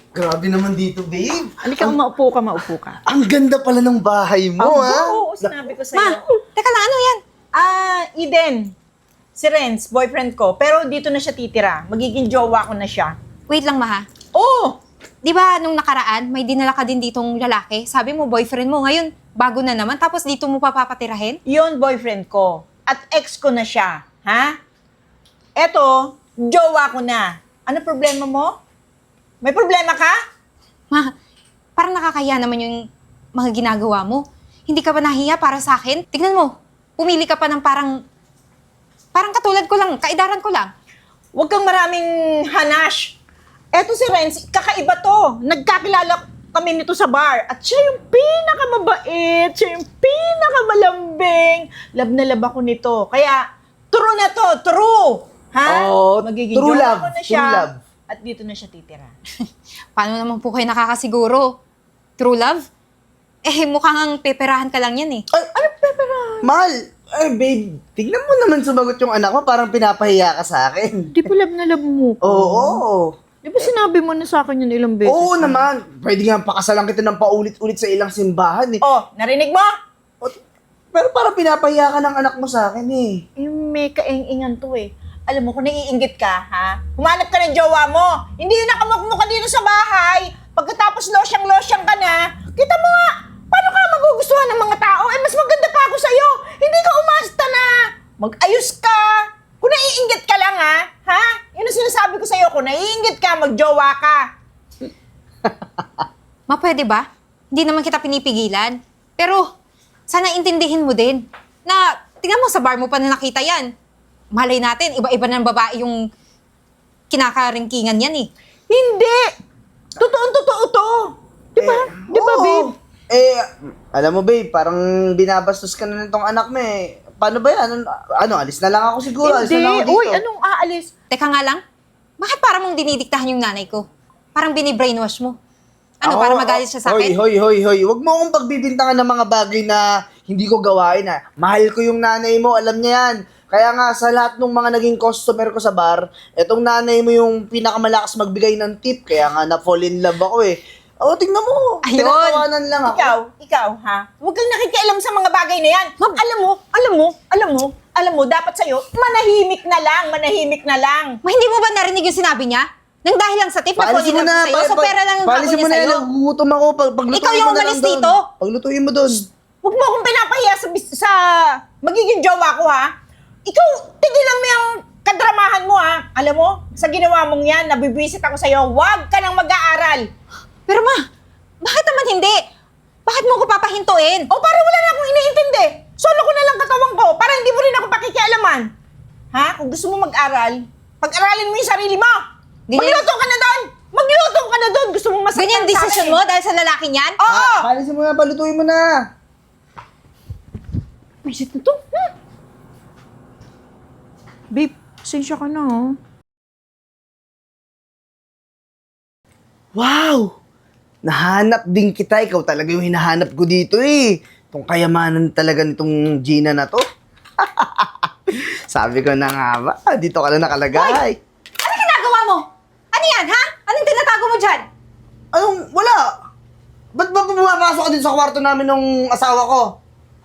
Grabe naman dito, babe. Halika, maupo ka. Ang ganda pala ng bahay mo, ha? Oo, sinabi ko sa'yo. Ma, teka lang, ano yan? Eden. Si Renz, boyfriend ko. Pero dito na siya titira. Magiging jowa ko na siya. Wait lang, ma ha? Oo! Di ba nung nakaraan, may dinala ka din ditong lalaki? Sabi mo, boyfriend mo. Ngayon, bago na naman. Tapos dito mo papapatirahin? Yun, boyfriend ko. At ex ko na siya. Ha? Eto, jowa ko na. Ano problema mo? May problema ka? Ma, parang nakakaya naman yung mga ginagawa mo. Hindi ka ba nahiya para sa akin? Tignan mo, pumili ka pa ng parang katulad ko lang, kaidaran ko lang. Huwag kang maraming hanash. Eto si Renz, kakaiba to. Nagkakilala kami nito sa bar. At siya yung pinakamabait. Siya yung pinakamalambing. Love na love ako nito. Kaya, true na to. True. Ha? Oo, Magiging true jowa love, ko na siya. true love. At dito na siya titira. Paano naman po kayo nakakasiguro? True love? Eh, mukhang peperahan ka lang yan eh. Ay, ano peperahan? Mahal, ay babe, tignan mo naman sumagot yung anak mo, parang pinapahiya ka sa akin. Di pa love na love mo ko. Oo. Di ba sinabi mo na sa akin yun ilang beses? Oo naman. Pwede nga pakasalan kita ng paulit-ulit sa ilang simbahan eh. Oh, narinig mo? Pero parang pinapahiya ka ng anak mo sa akin eh. May kaing-ingan to eh. Alam mo, kung naiinggit ka, ha? Humanap ka ng jowa mo. Hindi yun nakamukmuk ka dito sa bahay. Pagkatapos losyang-losyang ka na, kita mo nga, paano ka magugustuhan ng mga tao? Eh, mas maganda pa ako sa'yo. Hindi ka umasta na. Mag-ayos ka. Kung naiinggit ka lang, ha? Yun ang sinasabi ko sa'yo. Kung naiinggit ka, magjowa ka. Ma, pwede ba? Hindi naman kita pinipigilan. Pero, sana intindihin mo din na, tingnan mo sa bar mo pa na nakita yan. Malay natin, iba-iba ng babae yung kinakaringkingan yan eh. Hindi! Totoo to. Di ba? Di ba, oo. babe? Alam mo babe, parang binabastos ka na nitong anak mo eh. Paano ba yan? Ano, alis na lang ako siguro. Alis na lang ako Hindi. dito. Uy, anong aalis? Teka nga lang, bakit parang mong dinidiktahan yung nanay ko? Parang binibrainwash mo. Ano, para magalit siya sa akin? Hoy. Huwag mo akong pagbibintangan ng mga bagay na hindi ko gawain ha. Mahal ko yung nanay mo, alam niya yan. Kaya nga, sa lahat ng mga naging customer ko sa bar, etong nanay mo yung pinakamalakas magbigay ng tip. Kaya nga, na-fall in love ako eh. O, tingnan mo. Ayun. Tinatawanan lang ako. Ikaw, ha? Huwag kang nakikialam sa mga bagay na yan. Ma'am, alam mo, dapat sa'yo, manahimik na lang. Ma, hindi mo ba narinig yung sinabi niya? Nang dahil lang sa tip na Paalisin mo falling na. love sa'yo, so pera lang ang Paalisin habol mo niya na yan. sa'yo. Nagugutom ako. Paglutuin Ikaw yung mo na lang umalis doon. dito. Paglutuin mo doon. Huwag mo akong pinapahiya sa magiging jowa ko, ha? Ikaw, tigilan mo yung kadramahan mo, ha? Alam mo, sa ginawa mong yan, nabibwisit ako sa'yo, huwag ka nang mag-aaral. Pero ma, bakit naman hindi? Bakit mo ko papahintuin? O, para wala na akong iniintindi. Solo ko na lang katawan ko, para hindi mo rin ako pakikialaman. Ha? Kung gusto mo mag-aral, pag-aralin mo yung sarili mo. Ganyan- Magluto ka na doon! Magluto ka na doon! Gusto mong masaktan Ganyan sa desisyon akin, mo eh. dahil sa lalaking yan? Oo! Paalisin mo na. Palutuin mo na. Visit na to. Babe, pasensya ka na, oh. Wow! Nahanap din kita. Ikaw talaga yung hinahanap ko dito eh. Itong kayamanan talaga nitong Gina na to. Sabi ko na nga ba, dito ka na nakalagay. Ano ginagawa mo? Ano yan, ha? Anong tinatago mo dyan? Anong, wala. Ba't ba pumapasok ka dito sa kwarto namin ng asawa ko?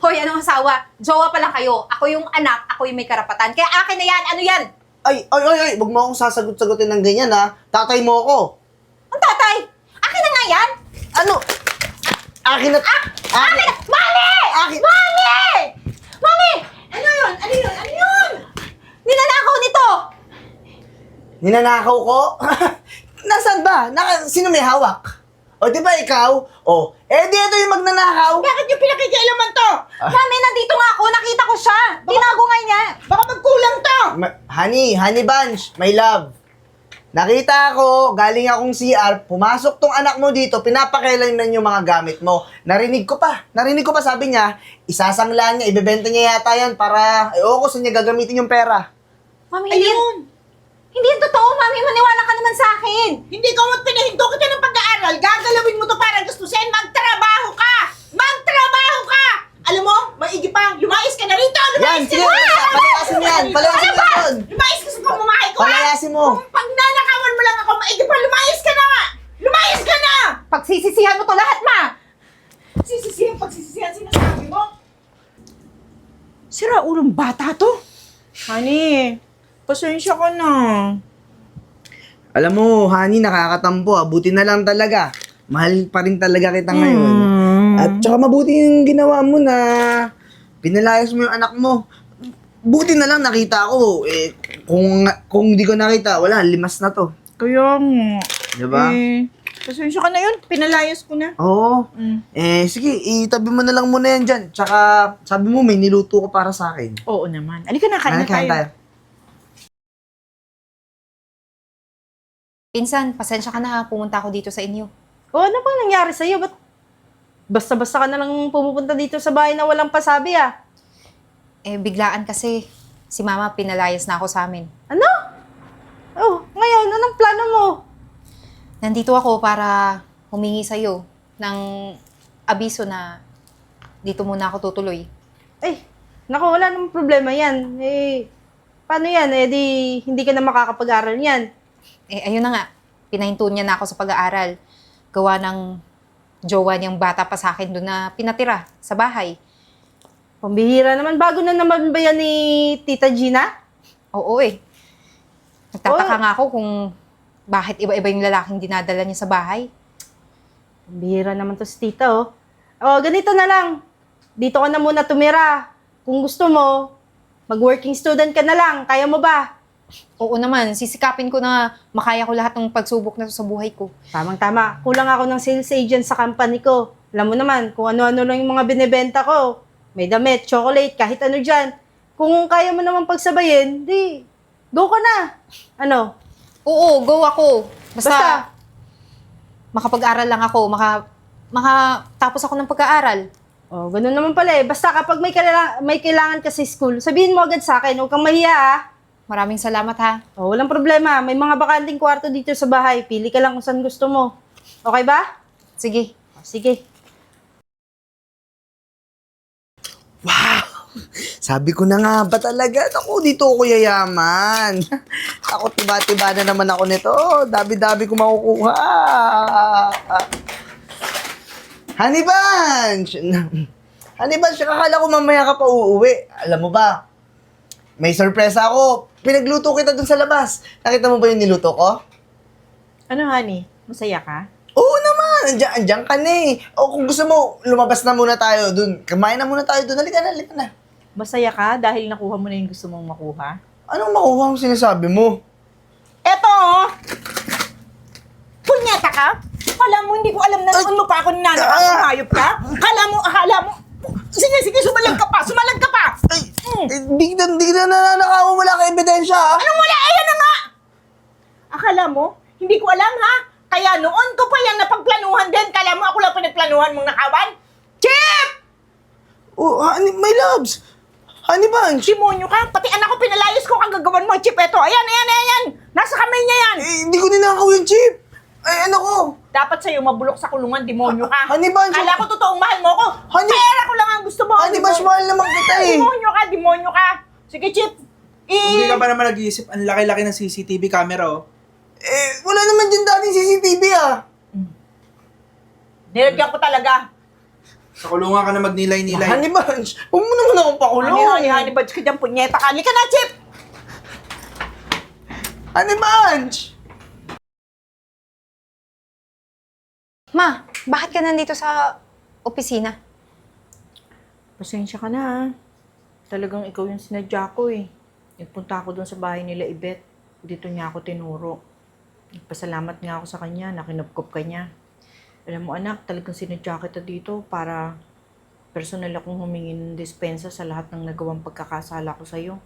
Hoy, anong asawa? Jowa pa lang kayo. Ako yung anak, ako yung may karapatan. Kaya akin na yan. Ano yan? Ay, huwag mo akong sasagot-sagutin ng ganyan ha. Tatay mo ako. Ang tatay? Akin na nga yan? Ano? Akin na... Akin na! Mami! Akin! Mami! Mami! Ano yun? Ano yun? Ano yun? Ninanakaw nito! Ninanakaw ko? Nasaan ba? Sino may hawak? O, di ba ikaw? O, di ito yung magnanakaw. Bakit yung pinakikialaman to? Mami, nandito nga ako. Nakita ko siya. Tinago nga niya. Baka magkulang to. Honey bunch, my love. Nakita ko, galing akong CR, pumasok tong anak mo dito, pinapakailan yung mga gamit mo. Narinig ko pa, sabi niya, isasangla niya, ibebenta niya yata yan para, ko saan niya gagamitin yung pera. Mami, Ayun. hindi yan totoo. Mami, maniwala ka naman sa akin. Hindi ko pinahinto kita ng pag-aaral. Gagalawin mo to para gustusin. Magtrabaho ka! Magtrabaho ka! Alam mo, maigi pa. Lumayas ka na rito! Yan, Lumayas sige, ka na! palayasin mo yan, palayasin mo yan. Lumayas ka sa pamamahay ko, ha? Palayasin mo. Kung pag nanakawan mo lang ako, maigi pa, lumayas ka na nga! Pagsisisihan mo to lahat, ma! Pagsisisihan sinasabi mo? Sira ulong bata to. Honey, pasensya ka na. Alam mo, honey, nakakatampo ah. Buti na lang talaga. Mahal pa rin talaga kita ngayon. At saka mabuti yung ginawa mo na pinalayas mo yung anak mo. Buti na lang nakita ko. Eh, kung di ko nakita, wala, limas na to. Kaya nga. Diba? Pasensya ka na yun. Pinalayas ko na. Oo. Eh, sige, itabi mo na lang muna yan dyan. Tsaka, sabi mo, may niluto ko para sa akin. Oo naman. Alika na, kain na tayo. Pinsan, pasensya ka na ha, pumunta ako dito sa inyo. Ano bang nangyari sa'yo? Ba't basta-basta ka na lang pumupunta dito sa bahay na walang pasabi ah? Eh, biglaan kasi si mama pinalayas na ako sa amin. Ano? Oh, ngayon, anong plano mo? Nandito ako para humingi sa'yo ng abiso na dito muna ako tutuloy. Naku, wala namang problema yan. Paano yan? Di hindi ka na makakapag-aral yan. Eh, ayun na nga, pinahinto niya na ako sa pag-aaral. Gawa ng jowa niyang bata pa sa akin doon na pinatira sa bahay. Pambihira naman. Bago na naman ba yan ni Tita Gina? Oo eh. Nagtataka nga ako kung bakit iba-iba yung lalaking dinadala niya sa bahay. Pambihira naman to si Tita oh. Ganito na lang. Dito ka na muna tumira. Kung gusto mo, mag-working student ka na lang. Kaya mo ba? Oo naman, sisikapin ko na makaya ko lahat ng pagsubok na to sa buhay ko. Tamang-tama. Kulang ako ng sales agent sa company ko. Alam mo naman, kung ano-ano lang yung mga binibenta ko. May damit, chocolate, kahit ano dyan. Kung kaya mo naman pagsabayin, di, go ka na. Ano? Oo, go ako. Basta, Basta. makapag-aral lang ako, makatapos ako ng pag-aaral. Ganun naman pala eh. Basta kapag may kailangan ka sa school, sabihin mo agad sa akin. Huwag kang mahiya ah. Maraming salamat ha. Walang problema. May mga bakanting kwarto dito sa bahay. Pili ka lang kung saan gusto mo. Okay ba? Sige. Sige. Wow! Sabi ko na nga ba talaga? Ako, dito ako yayaman. Ako, tiba-tiba na naman ako nito. Dabi-dabi ko makukuha. Honey Bunch! Honey Bunch, akala ko mamaya ka pa uuwi. Alam mo ba, may sorpresa ako. Pinagluto kita dun sa labas. Nakita mo ba yung niluto ko? Ano, honey? Masaya ka? Oo naman! Andiyan ka na eh. O kung gusto mo, lumabas na muna tayo dun. Kumain na muna tayo dun. Halika na. Masaya ka dahil nakuha mo na yung gusto mong makuha? Anong makuha ang sinasabi mo? Eto! oh! Punyeta ka? Kala mo, hindi ko alam na noon mo pa ako nananakang hayop ka? Kala mo, Sige, sumalag ka pa! Ay, di na nananakaw mo, wala ka ebidensya ha? Anong wala? Ayan na nga! Akala mo? Hindi ko alam ha? Kaya noon ko pa yan napagplanuhan din. Kala mo ako lang pinagplanuhan mong nakawan? Chip! Oh, honey, my loves! Honey Bunch! Simonyo ka? Pati anak ko pinalayas ko kang gagawan mo, Chip. Eto, ayan. Nasa kamay niya yan. Eh, hindi ko ninakaw yung chip! Ay, ano ko? Dapat sa'yo mabulok sa kulungan, demonyo ka. Honey Bunch! Kala ko totoong mahal mo ko. Honey- Pera ko lang ang gusto mo. Honey Bunch, mahal naman kita eh! Demonyo ka. Sige, Chip. Hindi ka pa naman nag-iisip, ang laki-laki ng CCTV camera, oh. Eh, wala naman dyan dating CCTV ah! Nilagyan ko talaga. Sa kulungan ka na magnilay-nilay. Honey Bunch, huwag mo naman akong pakulong! Honey, badge ka dyan, punyeta ka. Halika na, Chip. Honey Bunch! Ma, bakit ka nandito sa opisina? Pasensya ka na ah. Talagang ikaw yung sinadya ko eh. Nagpunta ako doon sa bahay nila Ibet. Dito niya ako tinuro. Nagpasalamat nga ako sa kanya, nakinupkop ka niya. Alam mo anak, talagang sinadya kita dito para personal akong humingi ng dispensa sa lahat ng nagawang pagkakasala ko sa'yo.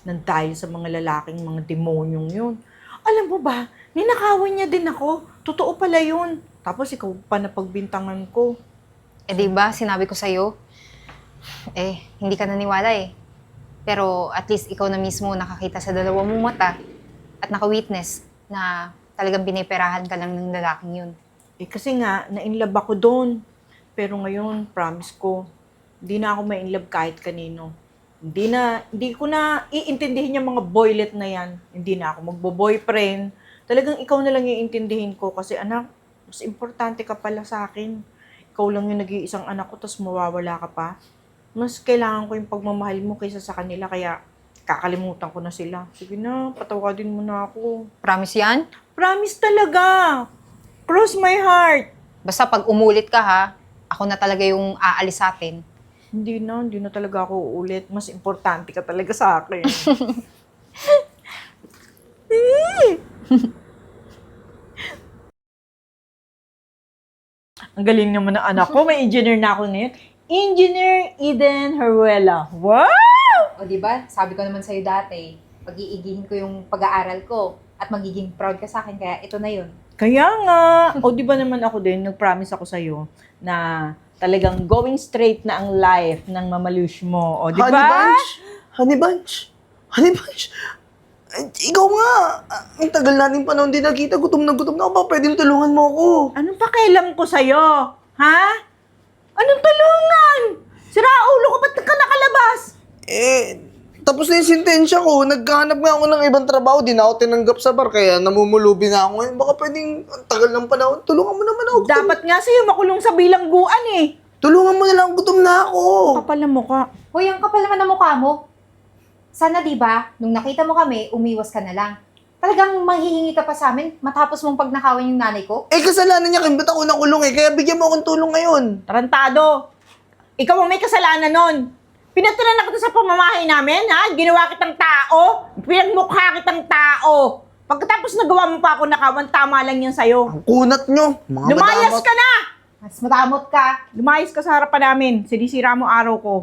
Nang dahil sa mga lalaking mga demonyong yun. Alam mo ba, ninakawan niya din ako. Totoo pala yun. Tapos ikaw pa napagbintangan ko. Eh di ba, sinabi ko sa'yo, hindi ka naniwala eh. Pero at least ikaw na mismo nakakita sa dalawa mong mata at naka-witness na talagang biniperahan ka lang ng lalaking yun. Kasi nga, na-inlove ako doon. Pero ngayon, promise ko, hindi na ako ma-inlove kahit kanino. Hindi ko na iintindihin yung mga boylet na yan. Hindi na ako magbo-boyfriend. Talagang ikaw na lang iintindihin ko kasi anak, Mas importante ka pala sa akin. Ikaw lang yung nag-iisang anak ko, tapos mawawala ka pa. Mas kailangan ko yung pagmamahal mo kaysa sa kanila, kaya kakalimutan ko na sila. Sige na, patawadin mo na ako. Promise yan? Promise talaga! Cross my heart! Basta pag umulit ka ha, ako na talaga yung aalis sa atin. Hindi na talaga ako uulit. Mas importante ka talaga sa akin. Ang galing naman ng anak ko. May engineer na ako ngayon. Engineer Eden Heruela. Wow! O di ba? Sabi ko naman sa'yo dati, pag-iigihin ko yung pag-aaral ko at magiging proud ka sa akin, kaya ito na yun. Kaya nga. O di ba naman ako din, nag-promise ako sa'yo na talagang going straight na ang life ng mamalush mo. O di Honey ba? Bunch! Honey Bunch! Honey Bunch! Ikaw nga! Ang tagal natin panahon din nakita. Gutom na ako. Baka pwedeng tulungan mo ako. Anong pakialam ko sa'yo? Ha? Anong tulungan? Sira ulo ko, ba't ka nakalabas? Tapos na yung sentensya ko. Nagkahanap nga ako ng ibang trabaho. Di na ako tinanggap sa bar. Kaya namumulubi na ako ngayon. Baka pwedeng ang tagal ng panahon. Tulungan mo naman ako. Dapat nga sa'yo makulong sa bilangguan eh. Tulungan mo na lang. Gutom na ako. Kapal na mukha. Hoy, ang kapal naman ng mukha mo. Sana di ba, nung nakita mo kami, umiwas ka na lang. Talagang manghihingi ka pa sa amin matapos mong pagnakawan yung nanay ko? Kasalanan niya. Kaya ba't ako nakulong eh. Kaya bigyan mo akong tulong ngayon. Tarantado. Ikaw ang may kasalanan nun. Pinatira na kita sa pamamahay namin, ha? Ginawa kitang tao. Pinagmukha kitang tao. Pagkatapos nagawa mo pa ako nakawan, tama lang yan sa'yo. Ang kunat nyo. Mga Lumayas madamot. ka na! Mas matamot ka. Lumayas ka sa harapan namin. Sinisira mo araw ko.